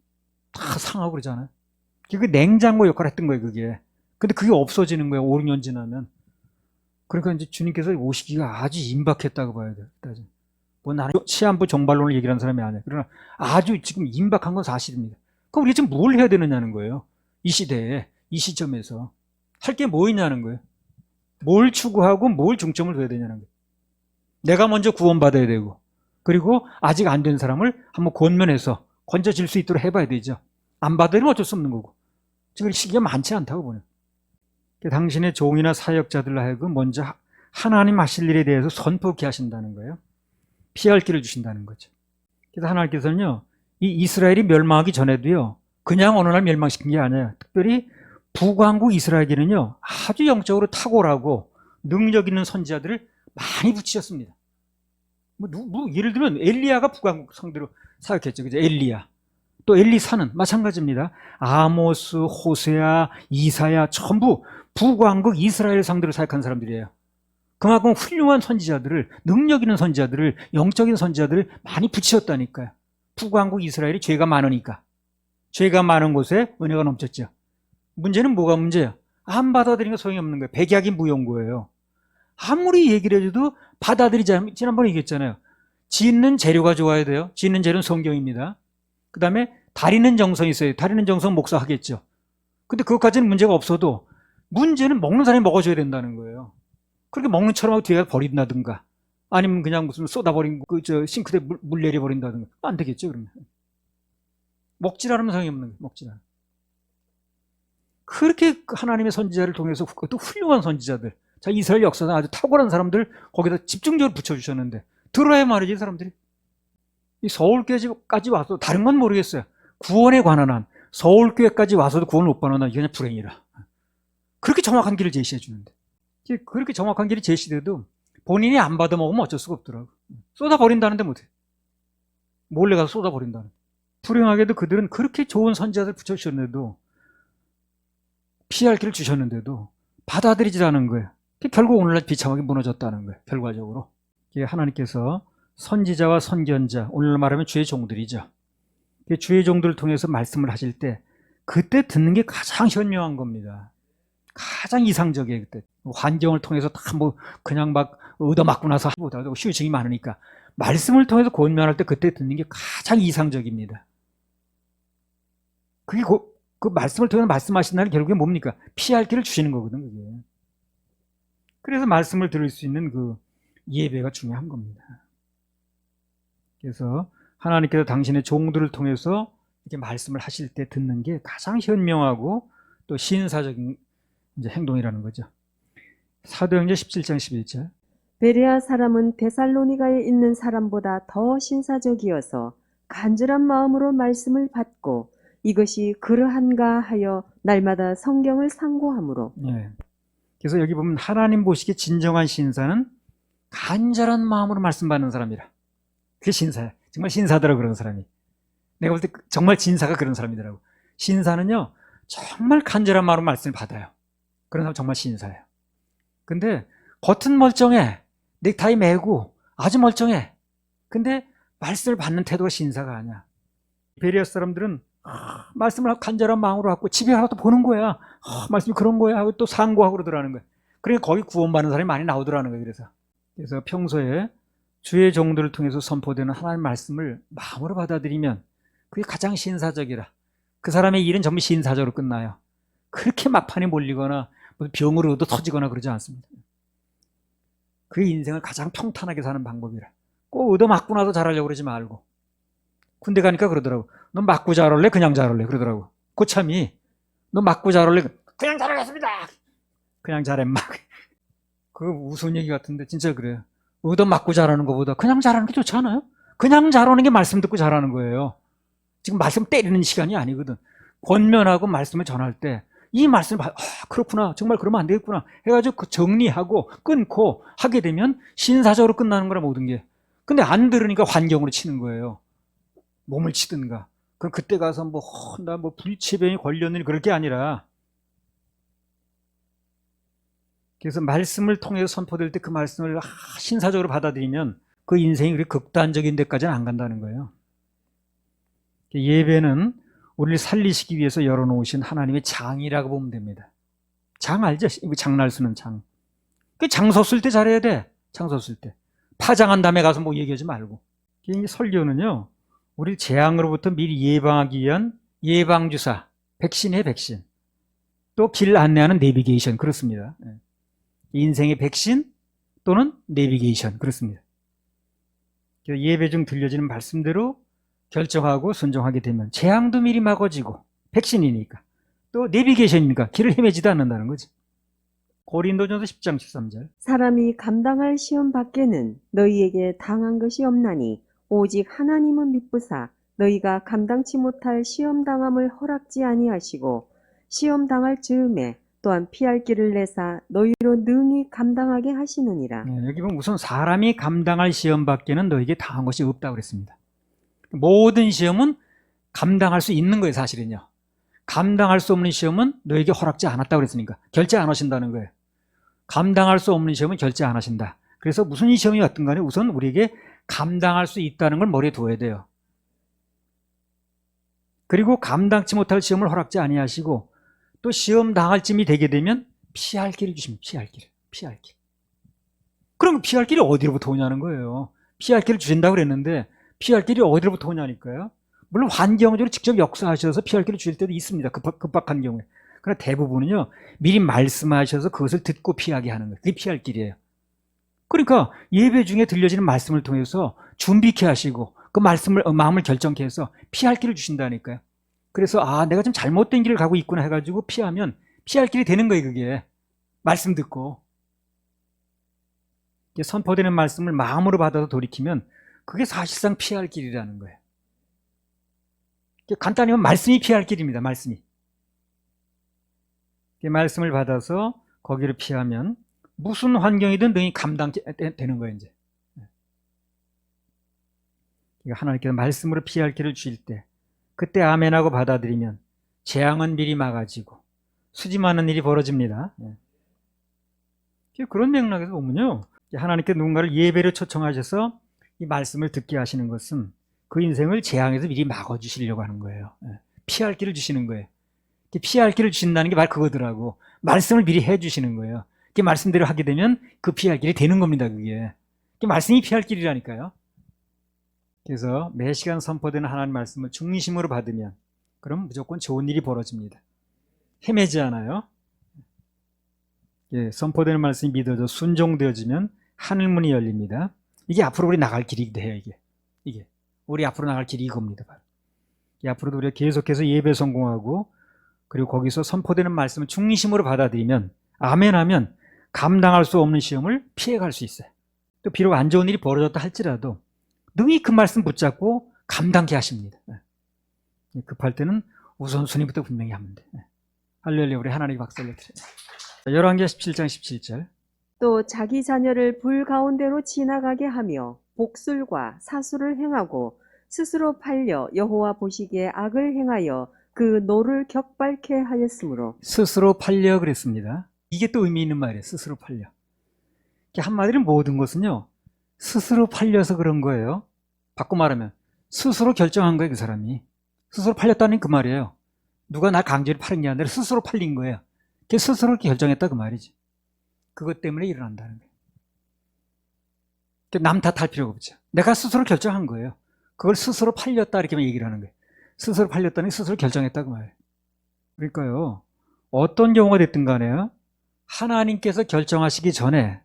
[SPEAKER 1] 다 상하고 그러잖아요. 그 냉장고 역할을 했던 거예요, 그게. 근데 그게 없어지는 거예요, 5, 6년 지나면. 그러니까 이제 주님께서 오시기가 아주 임박했다고 봐야 돼요. 뭐 나는 시한부 종말론을 얘기하는 사람이 아니에요. 그러나 아주 지금 임박한 건 사실입니다. 그럼 우리가 지금 뭘 해야 되느냐는 거예요. 이 시대에, 이 시점에서. 할 게 뭐 있냐는 거예요. 뭘 추구하고 뭘 중점을 둬야 되냐는 거예요. 내가 먼저 구원받아야 되고, 그리고 아직 안 된 사람을 한번 권면해서 건져질 수 있도록 해봐야 되죠. 안 받으면 어쩔 수 없는 거고. 지금 시기가 많지 않다고 보는. 당신의 종이나 사역자들로 하여금 먼저 하나님 하실 일에 대해서 선포케 하신다는 거예요. 피할 길을 주신다는 거죠. 그래서 하나님께서는요, 이 이스라엘이 멸망하기 전에도요, 그냥 어느 날 멸망시킨 게 아니에요. 특별히 북왕국 이스라엘에게는요, 아주 영적으로 탁월하고 능력 있는 선지자들을 많이 붙이셨습니다. 예를 들면 엘리야가 북왕국 성대로 사역했죠. 그죠? 엘리야. 또 엘리사는 마찬가지입니다. 아모스, 호세아, 이사야 전부 북왕국 이스라엘 상대로 사역한 사람들이에요. 그만큼 훌륭한 선지자들을, 능력 있는 선지자들을, 영적인 선지자들을 많이 붙이셨다니까요. 북왕국 이스라엘이 죄가 많으니까. 죄가 많은 곳에 은혜가 넘쳤죠. 문제는 뭐가 문제야? 안 받아들이는 게 소용이 없는 거예요. 백약이 무효인 거예요. 아무리 얘기를 해줘도 받아들이지 않으면, 지난번에 얘기했잖아요. 짓는 재료가 좋아야 돼요. 짓는 재료는 성경입니다. 그 다음에 다리는 정성이 있어요. 다리는 정성 목사 하겠죠. 근데 그것까지는 문제가 없어도 문제는 먹는 사람이 먹어줘야 된다는 거예요. 그렇게 먹는 처럼 하고 뒤에 버린다든가, 아니면 그냥 무슨 쏟아버린 싱크대에 물 내려버린다든가, 안 되겠죠, 그러면. 먹질 않으면 소용이 없는 거예요. 먹질 않으면. 그렇게 하나님의 선지자를 통해서, 또 훌륭한 선지자들, 자, 이스라엘 역사상 아주 탁월한 사람들 거기다 집중적으로 붙여주셨는데, 들어야 말이지, 이 사람들이. 이 서울교회까지 와서, 다른 건 모르겠어요. 구원에 관한 한, 서울교회까지 와서도 구원을 못 받는 한, 이게 그냥 불행이라. 그렇게 정확한 길을 제시해 주는데. 그렇게 정확한 길이 제시돼도 본인이 안 받아먹으면 어쩔 수가 없더라고. 쏟아버린다는데 못해. 몰래 가서 쏟아버린다는. 불행하게도 그들은 그렇게 좋은 선지자들 붙여주셨는데도, 피할 길을 주셨는데도 받아들이지 않은 거예요. 결국 오늘날 비참하게 무너졌다는 거예요. 결과적으로. 하나님께서 선지자와 선견자, 오늘날 말하면 주의 종들이죠. 주의 종들을 통해서 말씀을 하실 때 그때 듣는 게 가장 현명한 겁니다. 가장 이상적이에요. 그때 환경을 통해서 다 그냥 막 얻어맞고 나서 하보다도 휴증이 많으니까 말씀을 통해서 권면할 때 그때 듣는 게 가장 이상적입니다. 그게 그 말씀을 통해서 말씀하신다는 결국에 뭡니까? 피할 길을 주시는 거거든, 그게. 그래서 말씀을 들을 수 있는 그 예배가 중요한 겁니다. 그래서 하나님께서 당신의 종들을 통해서 이렇게 말씀을 하실 때 듣는 게 가장 현명하고 또 신사적인 이제 행동이라는 거죠. 사도행전 17장 11절.
[SPEAKER 2] 베레아 사람은 데살로니가에 있는 사람보다 더 신사적이어서 간절한 마음으로 말씀을 받고 이것이 그러한가 하여 날마다 성경을 상고하므로.
[SPEAKER 1] 네. 그래서 여기 보면 하나님 보시기에 진정한 신사는 간절한 마음으로 말씀 받는 사람이라. 그게 신사야. 정말 신사더라고, 그런 사람이. 내가 볼 때 정말 진사가 그런 사람이더라고. 신사는요, 정말 간절한 마음으로 말씀을 받아요. 그런 사람 정말 신사예요. 근데 겉은 멀쩡해. 넥타이 매고 아주 멀쩡해. 근데 말씀을 받는 태도가 신사가 아니야. 베레아 사람들은 말씀을 간절한 마음으로 하고 집에 가서 또 보는 거야. 말씀이 그런 거야 하고 또 상고하고 그러더라는 거야. 그러니까 거기 구원받는 사람이 많이 나오더라는 거예요. 그래서 평소에 주의 종들을 통해서 선포되는 하나님의 말씀을 마음으로 받아들이면 그게 가장 신사적이라. 그 사람의 일은 전부 신사적으로 끝나요. 그렇게 막판에 몰리거나 무슨 병으로 얻어 터지거나 그러지 않습니다. 그게 인생을 가장 평탄하게 사는 방법이라. 꼭 얻어 맞고 나서 잘하려고 그러지 말고. 군대 가니까 그러더라고. 너 맞고 잘할래? 그냥 잘할래? 그러더라고. 고참이 너 맞고 잘할래? 그냥 잘하겠습니다. 그냥 잘해 막. 그거 우스운 얘기 같은데 진짜 그래요. 얻어 맞고 잘하는 것보다 그냥 잘하는 게 좋지 않아요? 그냥 잘하는 게 말씀 듣고 잘하는 거예요. 지금 말씀 때리는 시간이 아니거든. 권면하고 말씀을 전할 때 이 말씀을 그렇구나, 정말 그러면 안 되겠구나 해가지고 그 정리하고 끊고 하게 되면 신사적으로 끝나는 거라, 모든 게. 근데 안 들으니까 환경으로 치는 거예요. 몸을 치든가. 그럼 그때 가서 나 불치병이 걸렸느니 그럴 게 아니라, 그래서 말씀을 통해서 선포될 때 그 말씀을 신사적으로 받아들이면 그 인생이 그렇게 극단적인 데까지는 안 간다는 거예요. 예배는 우리를 살리시기 위해서 열어놓으신 하나님의 장이라고 보면 됩니다. 장 알죠? 장날 쓰는 장. 그 장 섰을 때 잘해야 돼. 장 섰을 때. 파장한 다음에 가서 얘기하지 말고. 이 설교는요, 우리 재앙으로부터 미리 예방하기 위한 예방주사, 백신이에요, 백신. 또 길 안내하는 내비게이션 그렇습니다. 인생의 백신 또는 내비게이션 그렇습니다. 예배 중 들려지는 말씀대로 결정하고 순종하게 되면 재앙도 미리 막아지고 백신이니까 또 내비게이션이니까 길을 헤매지도 않는다는 거지. 고린도전서 10장 13절.
[SPEAKER 2] 사람이 감당할 시험 밖에는 너희에게 당한 것이 없나니 오직 하나님은 미쁘사 너희가 감당치 못할 시험 당함을 허락지 아니하시고 시험 당할 즈음에 또한 피할 길을 내사 너희로 능히 감당하게 하시느니라.
[SPEAKER 1] 여기 보면 우선 사람이 감당할 시험 밖에는 너에게 당한 것이 없다고 그랬습니다. 모든 시험은 감당할 수 있는 거예요, 사실은요. 감당할 수 없는 시험은 너에게 허락지 않았다고 그랬으니까 결제 안 하신다는 거예요. 감당할 수 없는 시험은 결제 안 하신다. 그래서 무슨 시험이 왔든 간에 우선 우리에게 감당할 수 있다는 걸 머리에 두어야 돼요. 그리고 감당치 못할 시험을 허락지 아니하시고 또 시험 당할 쯤이 되게 되면 피할 길을 주십니다. 피할 길. 그럼 피할 길이 어디로부터 오냐는 거예요. 피할 길을 주신다고 그랬는데 피할 길이 어디로부터 오냐니까요. 물론 환경적으로 직접 역사하셔서 피할 길을 주실 때도 있습니다. 급박한 경우에. 그러나 대부분은요, 미리 말씀하셔서 그것을 듣고 피하게 하는 거예요. 그게 피할 길이에요. 그러니까 예배 중에 들려지는 말씀을 통해서 준비케 하시고 그 말씀을 마음을 결정케 해서 피할 길을 주신다니까요. 그래서 내가 좀 잘못된 길을 가고 있구나 해가지고 피하면 피할 길이 되는 거예요. 그게 말씀 듣고 선포되는 말씀을 마음으로 받아서 돌이키면 그게 사실상 피할 길이라는 거예요. 간단히 하면 말씀이 피할 길입니다. 말씀이. 말씀을 받아서 거기를 피하면 무슨 환경이든 능히 감당되는 거예요. 이제 하나님께서 말씀으로 피할 길을 주실 때 그때 아멘하고 받아들이면 재앙은 미리 막아지고 수지 많은 일이 벌어집니다. 그런 맥락에서 보면요, 하나님께서 누군가를 예배로 초청하셔서 이 말씀을 듣게 하시는 것은 그 인생을 재앙에서 미리 막아주시려고 하는 거예요. 피할 길을 주시는 거예요. 피할 길을 주신다는 게 바로 그거더라고. 말씀을 미리 해주시는 거예요. 말씀대로 하게 되면 그 피할 길이 되는 겁니다. 그게 말씀이 피할 길이라니까요. 그래서 매 시간 선포되는 하나님 말씀을 중심으로 받으면 그럼 무조건 좋은 일이 벌어집니다. 헤매지 않아요. 선포되는 말씀이 믿어져 순종되어지면 하늘문이 열립니다. 이게 앞으로 우리 나갈 길이 돼요. 이게 우리 앞으로 나갈 길이 이겁니다. 바로. 앞으로도 우리가 계속해서 예배 성공하고 그리고 거기서 선포되는 말씀을 중심으로 받아들이면 아멘하면 감당할 수 없는 시험을 피해갈 수 있어요. 또 비록 안 좋은 일이 벌어졌다 할지라도 능히 그 말씀 붙잡고 감당케 하십니다. 급할 때는 우선순위부터 분명히 하면 돼. 할렐루야. 우리 하나님께 박수 올려드려요. 열왕기하 17장 17절.
[SPEAKER 2] 또 자기 자녀를 불 가운데로 지나가게 하며 복술과 사술을 행하고 스스로 팔려 여호와 보시기에 악을 행하여 그 노를 격발케 하였으므로.
[SPEAKER 1] 스스로 팔려 그랬습니다. 이게 또 의미 있는 말이에요. 스스로 팔려. 한마디로 모든 것은요, 스스로 팔려서 그런 거예요. 바꿔 말하면 스스로 결정한 거예요. 그 사람이 스스로 팔렸다는 그 말이에요. 누가 나 강제로 팔은 게 아니라 스스로 팔린 거예요. 스스로 결정했다 그 말이지. 그것 때문에 일어난다는 거예요. 남 탓할 필요가 없죠. 내가 스스로 결정한 거예요. 그걸 스스로 팔렸다 이렇게만 얘기를 하는 거예요. 스스로 팔렸다는 게 스스로 결정했다 그 말이에요. 그러니까요, 어떤 경우가 됐든 간에요, 하나님께서 결정하시기 전에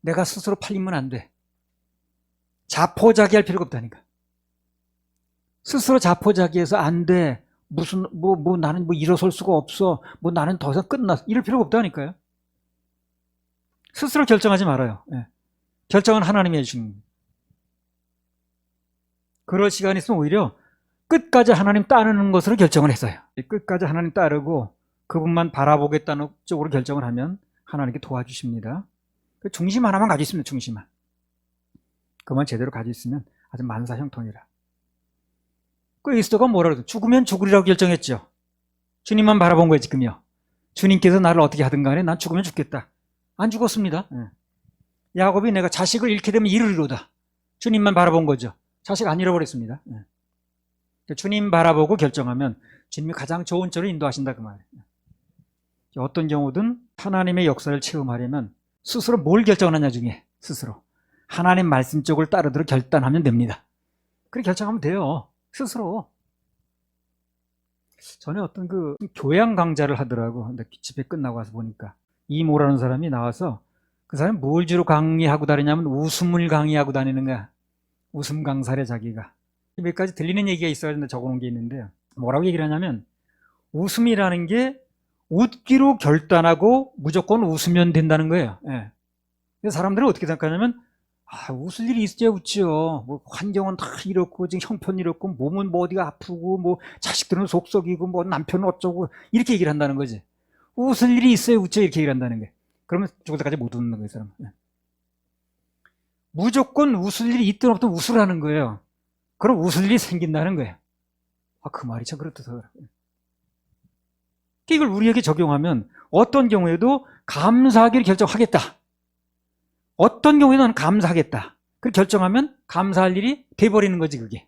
[SPEAKER 1] 내가 스스로 팔리면 안 돼. 자포자기할 필요가 없다니까. 스스로 자포자기해서 안 돼. 무슨 나는 일어설 수가 없어. 나는 더 이상 끝났어. 이럴 필요가 없다니까요. 스스로 결정하지 말아요. 결정은 하나님이 해주시는 거예요. 그럴 시간이 있으면 오히려 끝까지 하나님 따르는 것으로 결정을 했어요. 끝까지 하나님 따르고 그분만 바라보겠다는 쪽으로 결정을 하면 하나님께 도와주십니다. 중심 하나만 가지고 있으면 중심만. 그만 제대로 가지고 있으면 아주 만사형통이라. 그 에스더가 뭐라 그러죠? 죽으면 죽으리라고 결정했죠. 주님만 바라본 거예요, 지금요. 주님께서 나를 어떻게 하든 간에 난 죽으면 죽겠다. 안 죽었습니다. 야곱이 내가 자식을 잃게 되면 이르리로다. 주님만 바라본 거죠. 자식 안 잃어버렸습니다. 주님 바라보고 결정하면 주님이 가장 좋은 쪽으로 인도하신다 그 말이에요. 어떤 경우든 하나님의 역사를 체험하려면 스스로 뭘 결정하느냐 중에 스스로 하나님 말씀 쪽을 따르도록 결단하면 됩니다. 그렇게 결정하면 돼요. 스스로. 전에 어떤 그 교양 강좌를 하더라고. 근데 집회 끝나고 와서 보니까 이모라는 사람이 나와서 그 사람이 뭘 주로 강의하고 다니냐면 웃음을 강의하고 다니는 거야. 웃음 강사래 자기가. 몇 가지 들리는 얘기가 있어야 적어놓은 게 있는데 뭐라고 얘기를 하냐면 웃음이라는 게 웃기로 결단하고 무조건 웃으면 된다는 거예요. 예. 그래서 사람들은 어떻게 생각하냐면 웃을 일이 있어야 웃지요. 뭐 환경은 다 이렇고 지금 형편이 이렇고 몸은 뭐 어디가 아프고 뭐 자식들은 속썩이고 뭐 남편은 어쩌고 이렇게 얘기를 한다는 거지. 웃을 일이 있어야 웃죠 이렇게 얘기를 한다는 거예요. 그러면 죽을 때까지 못 웃는 거예요, 사람은. 예. 무조건 웃을 일이 있든 없든 웃으라는 거예요. 그럼 웃을 일이 생긴다는 거예요. 그 말이 참 그렇더라고요. 이걸 우리에게 적용하면 어떤 경우에도 감사하기를 결정하겠다. 어떤 경우에는 감사하겠다. 그렇게 결정하면 감사할 일이 돼버리는 거지 그게.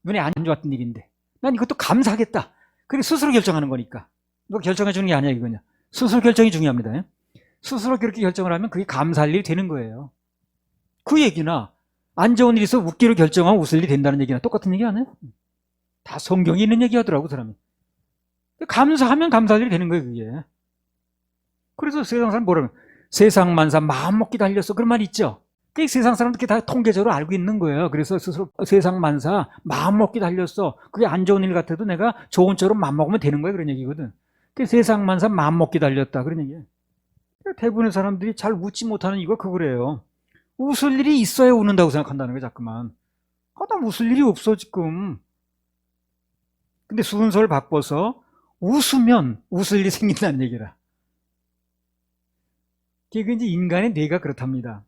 [SPEAKER 1] 눈에 안 좋았던 일인데 난 이것도 감사하겠다. 그게 스스로 결정하는 거니까. 누가 결정해 주는 게 아니야 이거냐. 스스로 결정이 중요합니다. 스스로 그렇게 결정을 하면 그게 감사할 일이 되는 거예요. 그 얘기나 안 좋은 일이 있어 웃기로 결정하면 웃을 일이 된다는 얘기나 똑같은 얘기 아니에요? 다 성경에 있는 얘기 하더라고 사람이. 감사하면 감사할 일이 되는 거예요 그게. 그래서 세상 사람 뭐라면 세상 만사 마음먹기 달렸어 그런 말 있죠. 그 세상 사람들이 다 통계적으로 알고 있는 거예요. 그래서 스스로 세상 만사 마음먹기 달렸어. 그게 안 좋은 일 같아도 내가 좋은 쪽으로 마음먹으면 되는 거예요 그런 얘기거든. 그 세상 만사 마음먹기 달렸다 그런 얘기예요. 대부분의 사람들이 잘 웃지 못하는 이유가 그거래요. 웃을 일이 있어야 웃는다고 생각한다는 거예요 자꾸만. 나 웃을 일이 없어 지금. 근데 순서를 바꿔서 웃으면 웃을 일이 생긴다는 얘기라. 그게 이제 인간의 뇌가 그렇답니다.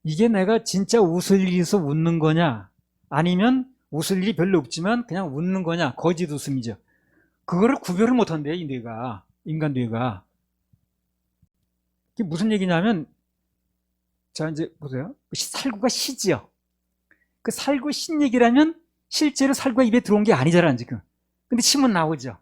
[SPEAKER 1] 이게 내가 진짜 웃을 일이 있어 웃는 거냐 아니면 웃을 일이 별로 없지만 그냥 웃는 거냐 거짓 웃음이죠. 그거를 구별을 못한대요 이 뇌가. 인간 뇌가. 이게 무슨 얘기냐면 자 이제 보세요. 살구가 시지요. 그 살구 신 얘기라면 실제로 살구가 입에 들어온 게 아니잖아 지금. 근데 침은 나오죠.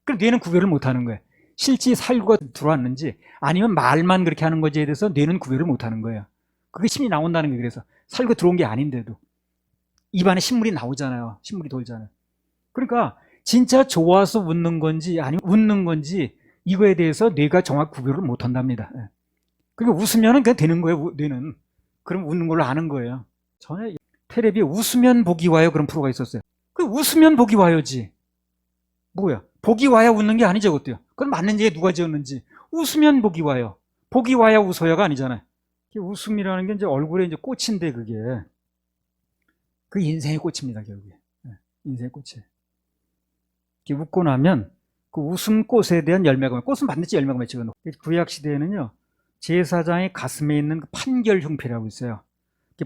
[SPEAKER 1] 그럼 뇌는 구별을 못하는 거예요. 실제 살구가 들어왔는지 아니면 말만 그렇게 하는 거지에 대해서 뇌는 구별을 못하는 거예요. 그게 침이 나온다는 게 그래서 살구가 들어온 게 아닌데도 입안에 신물이 나오잖아요. 신물이 돌잖아요. 그러니까 진짜 좋아서 웃는 건지 아니면 웃는 건지 이거에 대해서 뇌가 정확히 구별을 못한답니다. 그러니까 웃으면 그냥 되는 거예요. 뇌는. 그럼 웃는 걸로 아는 거예요. 전에 텔레비에 웃으면 복이 와요 그런 프로가 있었어요. 그 웃으면 복이 와요지. 뭐야? 복이 와야 웃는 게 아니죠, 그것도요. 그건 맞는 얘기 누가 지었는지. 웃으면 복이 와요. 복이 와야 웃어요가 아니잖아요. 웃음이라는 게 이제 얼굴에 이제 꽃인데 그게. 그 인생의 꽃입니다, 결국에. 인생의 꽃이에요. 이렇게 웃고 나면 그 웃음꽃에 대한 열매가, 꽃은 반드시 열매가 맺히거든요. 구약시대에는요, 제사장의 가슴에 있는 그 판결흉패라고 있어요.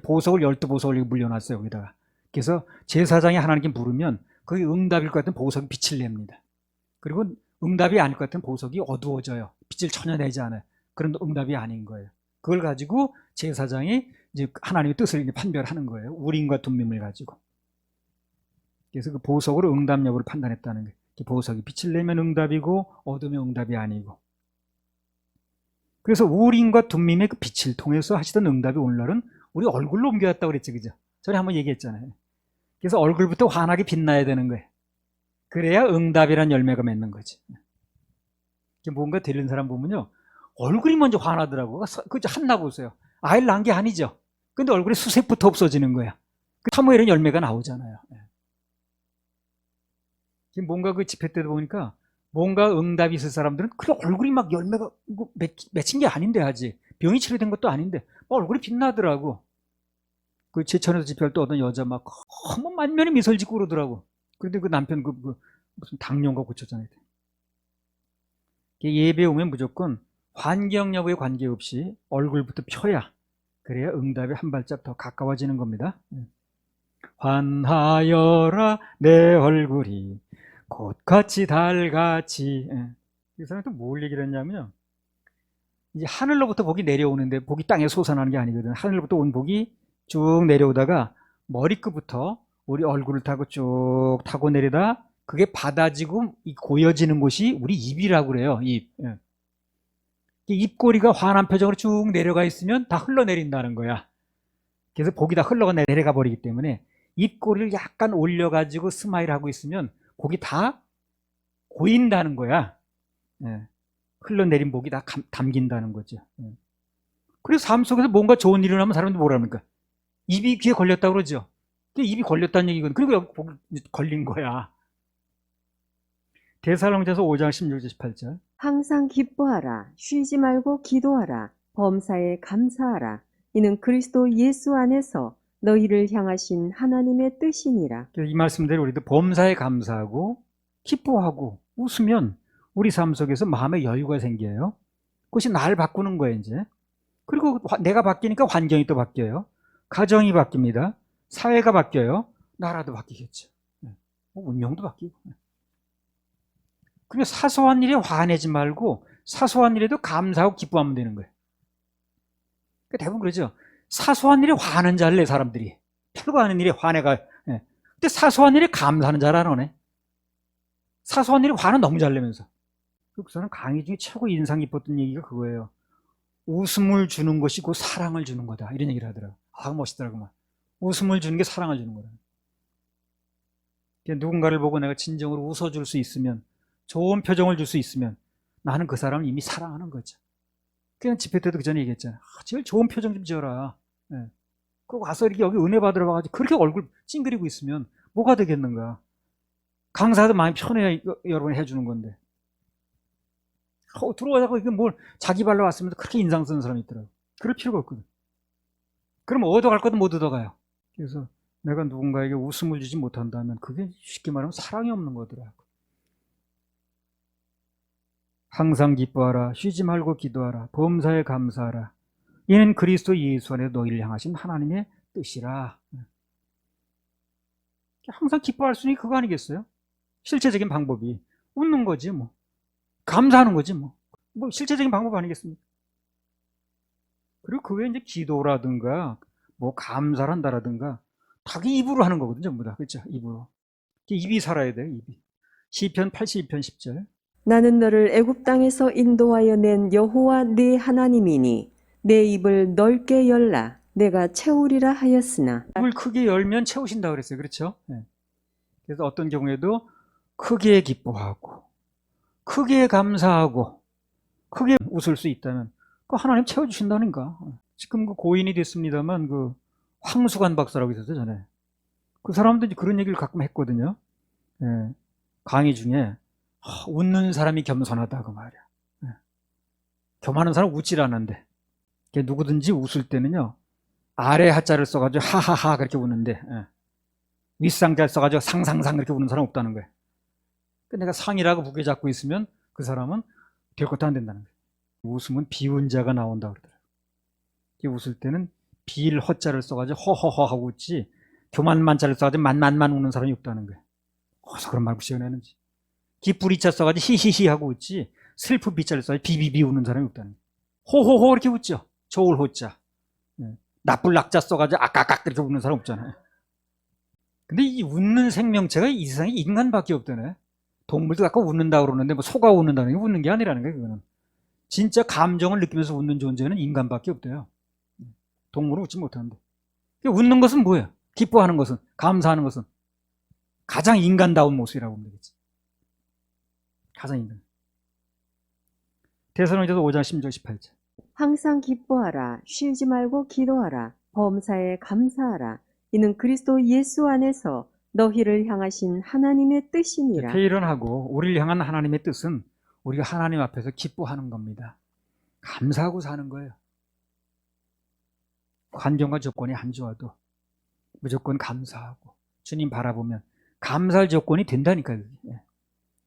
[SPEAKER 1] 보석을 12보석을 물려놨어요, 여기다가. 그래서 제사장이 하나님께 물으면 그게 응답일 것 같은 보석이 빛을 냅니다. 그리고 응답이 아닐 것 같은 보석이 어두워져요. 빛을 전혀 내지 않아요. 그런 응답이 아닌 거예요. 그걸 가지고 제사장이 이제 하나님의 뜻을 이제 판별하는 거예요. 우림과 둠밈을 가지고. 그래서 그 보석으로 응답 여부를 판단했다는 거예요. 보석이 빛을 내면 응답이고 어두우면 응답이 아니고. 그래서 우림과 둠밈의 그 빛을 통해서 하시던 응답이 오늘날은 우리 얼굴로 옮겨왔다고 그랬죠, 그죠? 전에 한번 얘기했잖아요. 그래서 얼굴부터 환하게 빛나야 되는 거예요. 그래야 응답이란 열매가 맺는 거지. 뭔가 들리는 사람 보면요, 얼굴이 먼저 환하더라고. 그죠? 한나 보세요. 아이를 낳은 게 아니죠. 근데 얼굴에 수색부터 없어지는 거야. 사무엘은 열매가 나오잖아요. 지금 뭔가 그 집회 때도 보니까 뭔가 응답이 있을 사람들은 그래 얼굴이 막 열매가 맺힌 게 아닌데 하지. 병이 치료된 것도 아닌데 얼굴이 빛나더라고. 그 제천에서 집회할 때 어떤 여자 막 너무 만면에 미소를 짓고 그러더라고. 그런데 그 남편 무슨 당뇨가 고쳤잖아요. 예배 오면 무조건 환경 여부에 관계없이 얼굴부터 펴야 그래야 응답이 한 발짝 더 가까워지는 겁니다. 환하여라 내 얼굴이 꽃같이 달같이. 이 사람이 또 뭘 얘기를 했냐면요, 이제 하늘로부터 복이 내려오는데 복이 땅에 솟아나는 게 아니거든. 하늘로부터 온 복이 쭉 내려오다가 머리끝부터 우리 얼굴을 타고 쭉 타고 내리다 그게 받아지고 고여지는 곳이 우리 입이라고 그래요. 입. 입꼬리가 환한 표정으로 쭉 내려가 있으면 다 흘러내린다는 거야. 그래서 복이 다 내려가 버리기 때문에 입꼬리를 약간 올려가지고 스마일하고 있으면 복이 다 고인다는 거야. 예. 흘러내린 복이 다 담긴다는 거죠. 예. 그래서 삶 속에서 뭔가 좋은 일이 일어나면 사람들이 뭐라 합니까? 입이 귀에 걸렸다고 그러죠. 입이 걸렸다는 얘기거든. 그리고 여기 복이 걸린 거야. 데살로니가서 5장 16절 18절.
[SPEAKER 2] 항상 기뻐하라. 쉬지 말고 기도하라. 범사에 감사하라. 이는 그리스도 예수 안에서 너희를 향하신 하나님의 뜻이니라.
[SPEAKER 1] 이 말씀대로 우리도 범사에 감사하고 기뻐하고 웃으면 우리 삶 속에서 마음의 여유가 생겨요. 그것이 나를 바꾸는 거예요, 이제. 그리고 내가 바뀌니까 환경이 또 바뀌어요. 가정이 바뀝니다. 사회가 바뀌어요. 나라도 바뀌겠죠. 운명도 바뀌고. 그러니까 사소한 일에 화내지 말고 사소한 일에도 감사하고 기뻐하면 되는 거예요. 그러니까 대부분 그러죠. 사소한 일에 화는 잘 내, 사람들이. 별거 아닌 일에 화내가. 근데 사소한 일에 감사하는 잘 안 하네. 사소한 일에 화는 너무 잘 내면서. 저는 강의 중에 최고 인상 깊었던 얘기가 그거예요. 웃음을 주는 것이 곧 사랑을 주는 거다. 이런 얘기를 하더라고요. 아, 멋있더라고요. 웃음을 주는 게 사랑을 주는 거다. 누군가를 보고 내가 진정으로 웃어줄 수 있으면, 좋은 표정을 줄 수 있으면 나는 그 사람을 이미 사랑하는 거죠. 그냥 집회 때도 그 전에 얘기했잖아요. 제일 좋은 표정 좀 지어라. 그 와서 이렇게 여기 은혜 받으러 와가지고 그렇게 얼굴 찡그리고 있으면 뭐가 되겠는가. 강사도 마음이 편해야 여러분이 해주는 건데. 들어가자고 이게 뭘 자기 발로 왔으면 그렇게 인상 쓰는 사람이 있더라고요. 그럴 필요가 없거든. 그럼 얻어갈 것도 못 얻어가요. 그래서 내가 누군가에게 웃음을 주지 못한다면 그게 쉽게 말하면 사랑이 없는 거더라고요. 항상 기뻐하라. 쉬지 말고 기도하라. 범사에 감사하라. 이는 그리스도 예수 안에 너희를 향하신 하나님의 뜻이라. 항상 기뻐할 수 있는 그거 아니겠어요? 실제적인 방법이 웃는 거지 뭐. 감사하는 거지 뭐. 실제적인 방법 아니겠습니까? 그리고 그게 이제 기도라든가 뭐 감사를 한다라든가 다 입으로 하는 거거든요. 전부 다. 그렇죠? 입으로. 입이 살아야 돼요. 입이. 시편 82편 10절.
[SPEAKER 2] 나는 너를 애굽 땅에서 인도하여 낸 여호와 네 하나님이니 내 입을 넓게 열라. 내가 채우리라 하였으나.
[SPEAKER 1] 입을 크게 열면 채우신다 그랬어요. 그렇죠? 네. 그래서 어떤 경우에도 크게 기뻐하고 크게 감사하고 크게 웃을 수 있다면 그 하나님 채워주신다는가. 지금 그 고인이 됐습니다만 그 황수관 박사라고 있었어요. 전에. 그 사람도 그런 얘기를 가끔 했거든요. 예. 강의 중에 웃는 사람이 겸손하다 그 말이야. 예. 겸하는 사람 웃질 않는데 누구든지 웃을 때는요 아래 하자를 써가지고 하하하 그렇게 웃는데 윗상자를 써가지고 상상상 그렇게 웃는 사람 없다는 거예요. 내가 상이라고 부개 잡고 있으면 그 사람은 될 것도 안 된다는 거예요. 웃으면 비운 자가 나온다고 그러더라고요. 웃을 때는 비일 허자를 써가지고 허허허 하고 웃지 교만만자를 써가지고 만만만 웃는 사람이 없다는 거예요. 어디서 그런 말 붙여내는지. 기쁘리자 써가지고 히히히 하고 웃지 슬픈 비자를 써가지고 비비비 웃는 사람이 없다는 거예요. 호호호 이렇게 웃죠. 좋을 호자. 나쁠 낙자 써가지고 아까깍 이렇게 웃는 사람 없잖아요. 근데 이 웃는 생명체가 이 세상에 인간밖에 없다네. 동물도 아까 웃는다고 그러는데 뭐 소가 웃는다는 게 웃는 게 아니라는 거예요. 그거는. 진짜 감정을 느끼면서 웃는 존재는 인간밖에 없대요. 동물은 웃지 못하는데. 웃는 것은 뭐예요? 기뻐하는 것은, 감사하는 것은 가장 인간다운 모습이라고 보면 되겠지. 가장 인간. 데살로니가서 5장 16절 18절.
[SPEAKER 2] 항상 기뻐하라. 쉬지 말고 기도하라. 범사에 감사하라. 이는 그리스도 예수 안에서 너희를 향하신 하나님의 뜻이니라.
[SPEAKER 1] 회의론하고 우리를 향한 하나님의 뜻은 우리가 하나님 앞에서 기뻐하는 겁니다. 감사하고 사는 거예요. 환경과 조건이 안 좋아도 무조건 감사하고 주님 바라보면 감사할 조건이 된다니까요.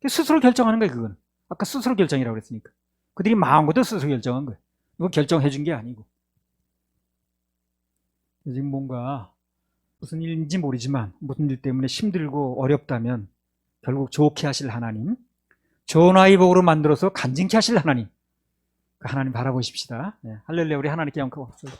[SPEAKER 1] 스스로 결정하는 거예요. 그건 아까 스스로 결정이라고 그랬으니까 그들이 마음껏 스스로 결정한 거예요. 이거 결정해 준 게 아니고. 지금 뭔가 무슨 일인지 모르지만 무슨 일 때문에 힘들고 어렵다면 결국 좋게 하실 하나님, 전화의 복으로 만들어서 간증케 하실 하나님, 그 하나님 바라보십시다. 할렐루야. 우리 하나님께 영광 없어요.